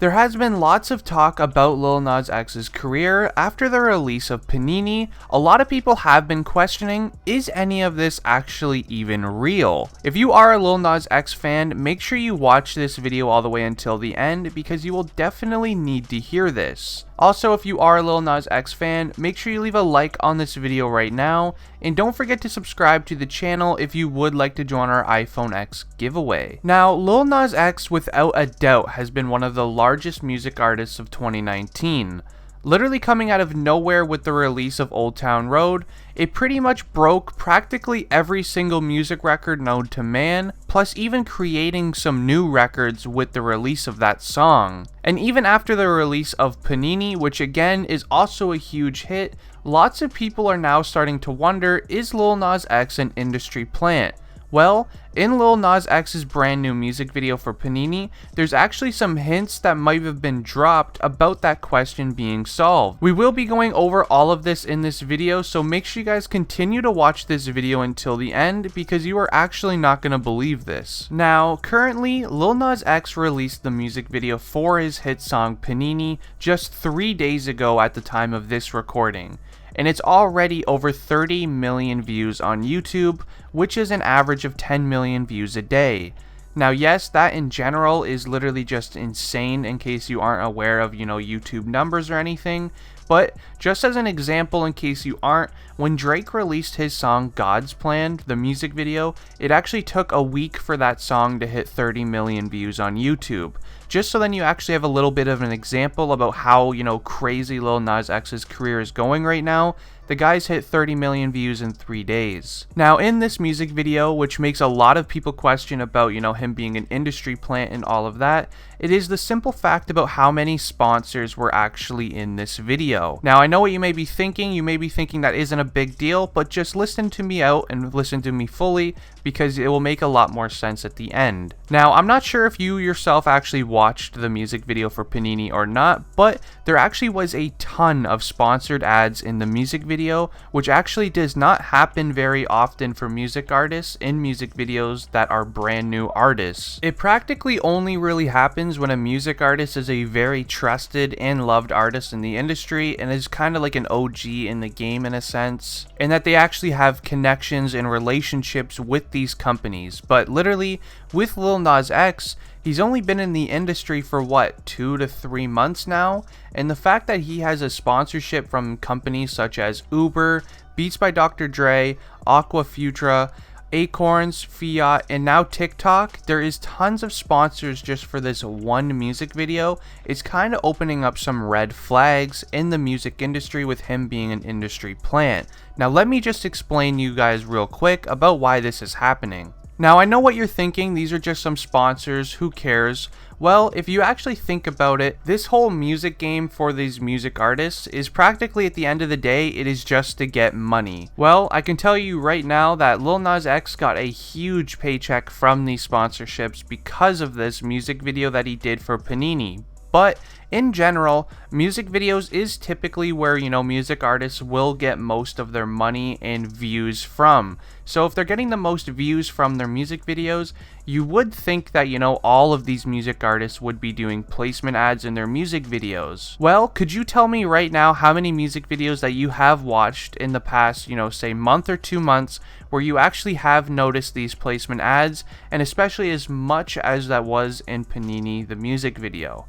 There has been lots of talk about Lil Nas X's career after the release of Panini. A lot of people have been questioning, is any of this actually even real? If you are a Lil Nas X fan, make sure you watch this video all the way until the end because you will definitely need to hear this. Also, if you are a Lil Nas X fan, make sure you leave a like on this video right now, and don't forget to subscribe to the channel if you would like to join our iPhone X giveaway. Now, Lil Nas X without a doubt has been one of the largest music artists of 2019. Literally coming out of nowhere with the release of Old Town Road, it pretty much broke practically every single music record known to man, plus even creating some new records with the release of that song. And even after the release of Panini, which again is also a huge hit, lots of people are now starting to wonder, is Lil Nas X an industry plant? Well, in Lil Nas X's brand new music video for Panini, there's actually some hints that might have been dropped about that question being solved. We will be going over all of this in this video, so make sure you guys continue to watch this video until the end because you are actually not going to believe this. Now, currently, Lil Nas X released the music video for his hit song Panini just 3 days ago at the time of this recording. And it's already over 30 million views on YouTube, which is an average of 10 million views a day. Now, yes, that in general is literally just insane in case you aren't aware of, YouTube numbers or anything. But just as an example, in case you aren't, when Drake released his song God's Plan, the music video, it actually took a week for that song to hit 30 million views on YouTube. Just so then you actually have a little bit of an example about how, crazy Lil Nas X's career is going right now. The guy's hit 30 million views in 3 days. Now, in this music video, which makes a lot of people question about, him being an industry plant and all of that, it is the simple fact about how many sponsors were actually in this video. Now, I know what you may be thinking. You may be thinking that isn't a big deal, but just listen to me out and listen to me fully because it will make a lot more sense at the end. Now, I'm not sure if you yourself actually watched the music video for Panini or not, but there actually was a ton of sponsored ads in the music video, which actually does not happen very often for music artists in music videos that are brand new artists. It practically only really happens when a music artist is a very trusted and loved artist in the industry and is kind of like an OG in the game in a sense, and that they actually have connections and relationships with these companies. But literally, with Lil Nas X, he's only been in the industry for 2 to 3 months now, and the fact that he has a sponsorship from companies such as Uber, Beats by Dr. Dre, Aquafutura, Acorns, Fiat, and now TikTok, there is tons of sponsors just for this one music video. It's kind of opening up some red flags in the music industry with him being an industry plant. Now let me just explain you guys real quick about why this is happening. Now, I know what you're thinking, these are just some sponsors, who cares? Well, if you actually think about it, this whole music game for these music artists is practically, at the end of the day, it is just to get money. Well, I can tell you right now that Lil Nas X got a huge paycheck from these sponsorships because of this music video that he did for Panini. But in general, music videos is typically where, music artists will get most of their money and views from. So if they're getting the most views from their music videos, you would think that, all of these music artists would be doing placement ads in their music videos. Well, could you tell me right now how many music videos that you have watched in the past, say month or 2 months, where you actually have noticed these placement ads, and especially as much as that was in Panini, the music video?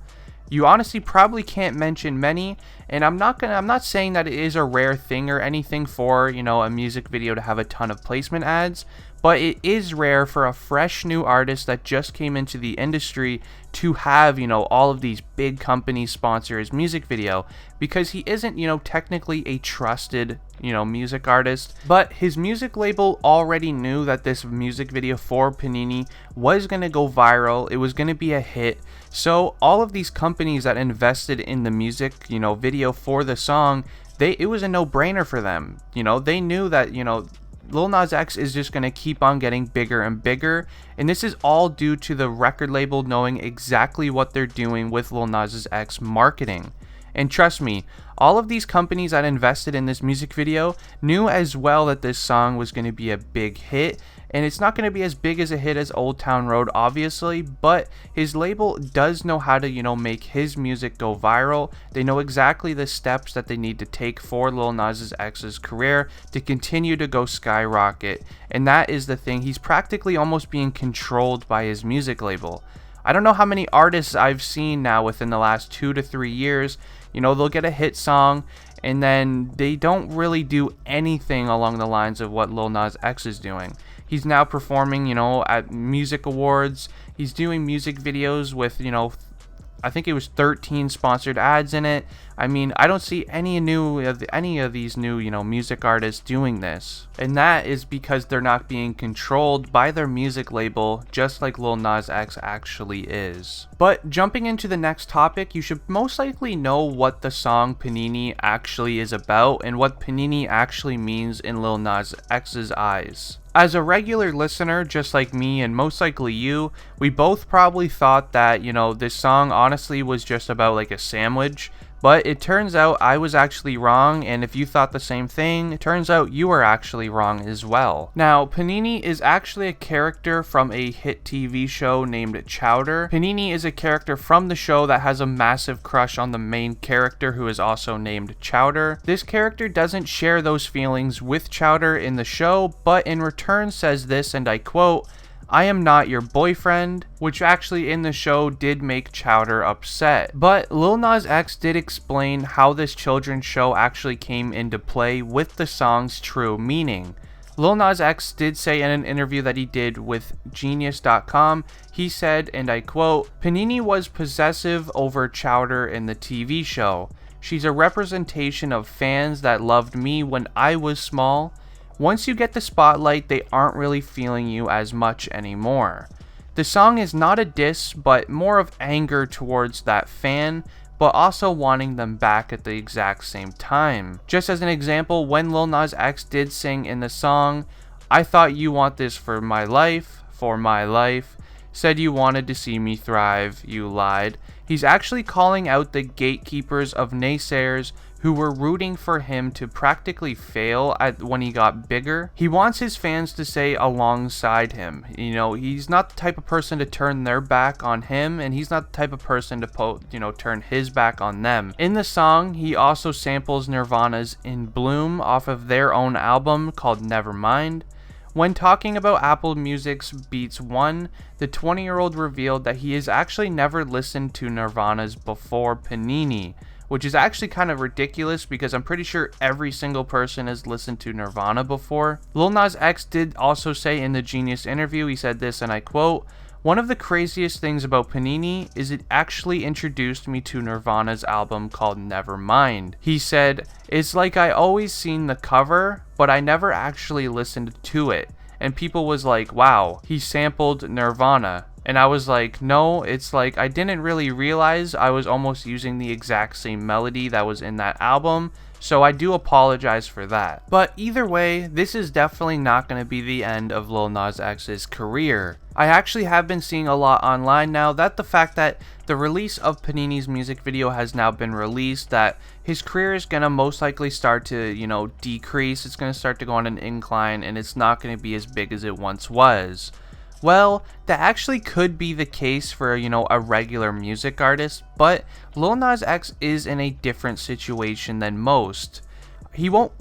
You honestly probably can't mention many, and I'm not saying that it is a rare thing or anything for, a music video to have a ton of placement ads, but it is rare for a fresh new artist that just came into the industry to have, all of these big companies sponsor his music video, because he isn't, technically a trusted, music artist, but his music label already knew that this music video for Panini was going to go viral, it was going to be a hit. So all of these companies that invested in the music, video for the song, it was a no-brainer for them. They knew that, Lil Nas X is just going to keep on getting bigger and bigger, and this is all due to the record label knowing exactly what they're doing with Lil Nas X marketing. And trust me, all of these companies that invested in this music video knew as well that this song was going to be a big hit, and it's not going to be as big as a hit as Old Town Road, obviously, but his label does know how to, make his music go viral. They know exactly the steps that they need to take for Lil Nas X's career to continue to go skyrocket, and that is the thing. He's practically almost being controlled by his music label. I don't know how many artists I've seen now within the last 2 to 3 years, they'll get a hit song, and then they don't really do anything along the lines of what Lil Nas X is doing. He's now performing, at music awards. He's doing music videos with, I think it was 13 sponsored ads in it. I mean, I don't see any of these new, music artists doing this. And that is because they're not being controlled by their music label, just like Lil Nas X actually is. But jumping into the next topic, you should most likely know what the song Panini actually is about and what Panini actually means in Lil Nas X's eyes. As a regular listener, just like me and most likely you, we both probably thought that, this song honestly was just about like a sandwich. But it turns out I was actually wrong, and if you thought the same thing, it turns out you were actually wrong as well. Now, Panini is actually a character from a hit TV show named Chowder. Panini is a character from the show that has a massive crush on the main character, who is also named Chowder. This character doesn't share those feelings with Chowder in the show, but in return says this, and I quote, "I am not your boyfriend," which actually in the show did make Chowder upset. But Lil Nas X did explain how this children's show actually came into play with the song's true meaning. Lil Nas X did say in an interview that he did with Genius.com, he said, and I quote, "Panini was possessive over Chowder in the TV show. She's a representation of fans that loved me when I was small. Once you get the spotlight, they aren't really feeling you as much anymore." The song is not a diss, but more of anger towards that fan, but also wanting them back at the exact same time. Just as an example, when Lil Nas X did sing in the song, "I thought you want this for my life, said you wanted to see me thrive, you lied." He's actually calling out the gatekeepers of naysayers who were rooting for him to practically fail when he got bigger. He wants his fans to stay alongside him. He's not the type of person to turn their back on him, and he's not the type of person to turn his back on them. In the song, he also samples Nirvana's In Bloom off of their own album called Nevermind. When talking about Apple Music's Beats 1, the 20-year-old revealed that he has actually never listened to Nirvana's before Panini, which is actually kind of ridiculous because I'm pretty sure every single person has listened to Nirvana before. Lil Nas X did also say in the Genius interview, he said this, and I quote, "One of the craziest things about Panini is it actually introduced me to Nirvana's album called Nevermind." He said, "It's like I always seen the cover, but I never actually listened to it. And people was like, wow, he sampled Nirvana." And I was like, no, it's like I didn't really realize I was almost using the exact same melody that was in that album, so I do apologize for that. But either way, this is definitely not going to be the end of Lil Nas X's career. I actually have been seeing a lot online now that the fact that the release of Panini's music video has now been released, that his career is going to most likely start to, decrease. It's going to start to go on an incline, and it's not going to be as big as it once was. Well, that actually could be the case for, a regular music artist, but Lil Nas X is in a different situation than most. He won't,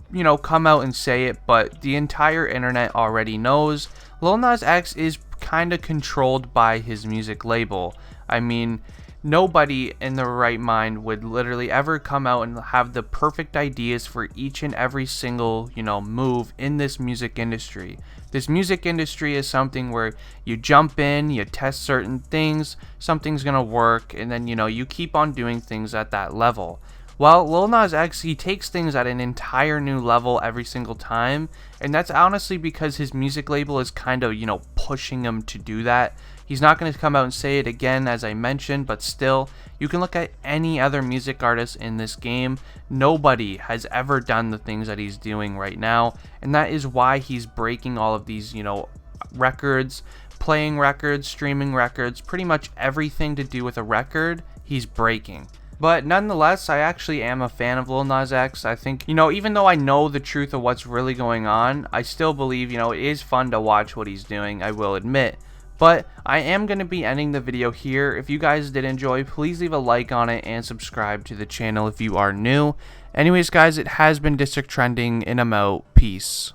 come out and say it, but the entire internet already knows Lil Nas X is kind of controlled by his music label. I mean, nobody in their right mind would literally ever come out and have the perfect ideas for each and every single, move in this music industry. This music industry is something where you jump in, you test certain things, something's gonna work, and then, you keep on doing things at that level. Well, Lil Nas X, he takes things at an entire new level every single time, and that's honestly because his music label is kind of, pushing him to do that. He's not going to come out and say it again, as I mentioned, but still, you can look at any other music artist in this game. Nobody has ever done the things that he's doing right now, and that is why he's breaking all of these, records, playing records, streaming records, pretty much everything to do with a record, he's breaking. But nonetheless, I actually am a fan of Lil Nas X. I think, even though I know the truth of what's really going on, I still believe, it is fun to watch what he's doing, I will admit. But I am going to be ending the video here. If you guys did enjoy, please leave a like on it and subscribe to the channel if you are new. Anyways, guys, it has been District Trending, and I'm out. Peace.